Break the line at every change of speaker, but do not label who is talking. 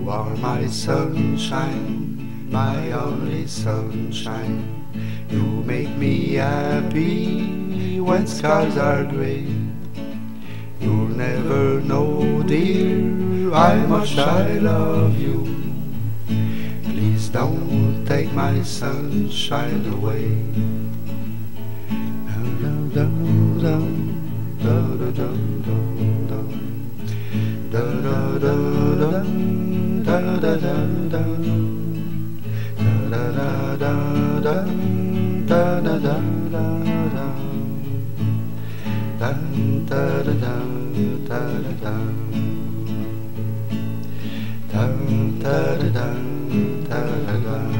You are my sunshine, my only sunshine. You make me happy when skies are gray. You'll never know, dear, how much I love you. Please don't take my sunshine away. Da